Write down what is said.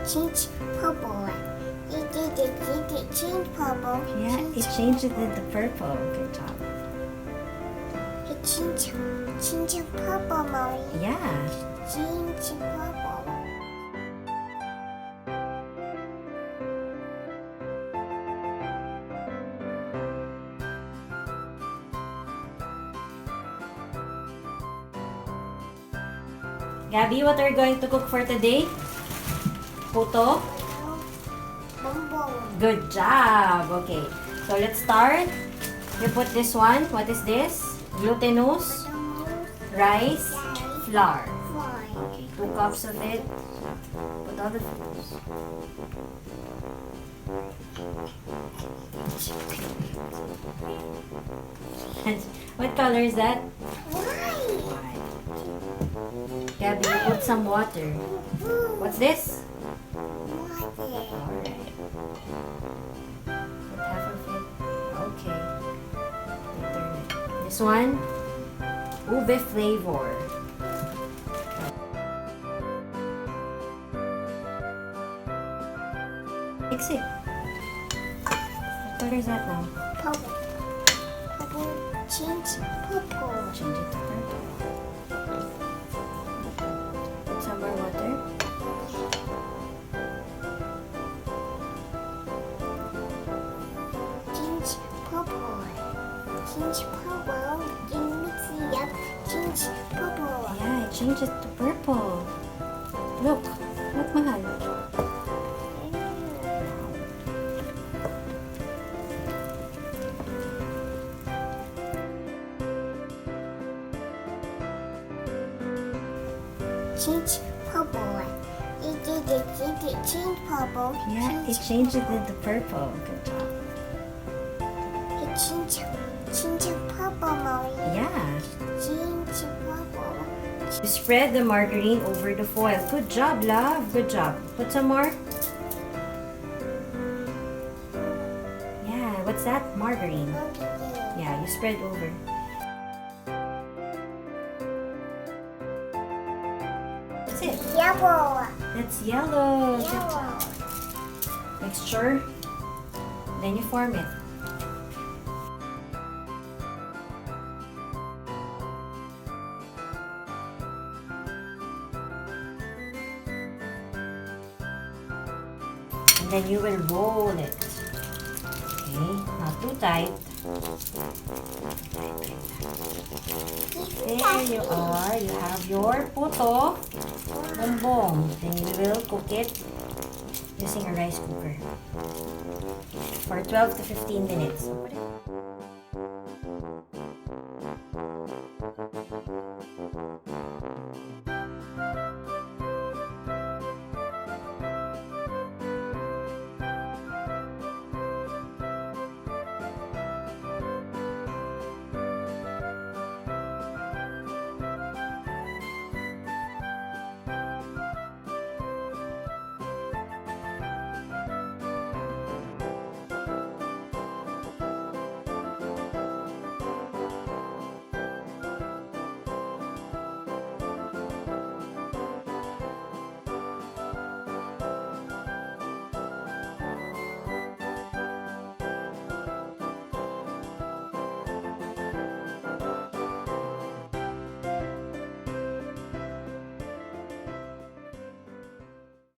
change purple. It change purple. Yeah, it changed it into purple. Good job. It change purple, Mommy. Yeah. Change purple. Gabby, what are you going to cook for today? Puto? Bumbong. Good job. Okay. So let's start. You put this one. What is this? Glutinous, rice, flour. Okay, 2 cups of it. Put all the fruits. What color is that? White. Gabby, put some water. What's this? Alright. Put half of it. Okay. Turn it. This one, ube flavor. Mix it. What color is that now? Purple. Purple. Change purple. Change it to purple. Put some more water. Change purple. Change purple. You mix it up. Change purple. Yeah, it changes to purple. Look. Look, mahal. Change purple. It change purple. Yeah, it changed it into purple. Good job. It change purple, Mommy. Yeah. Change purple. You spread the margarine over the foil. Good job, love. Good job. Put some more. Yeah, what's that? Margarine. Yeah, you spread over. That's it. Yellow. That's yellow. Good Yellow. job. Mixture. Then you form it. And then you will roll it. Okay, not too tight. There you are. You have your puto bumbong. Then you will cook it using a rice cooker for 12 to 15 minutes.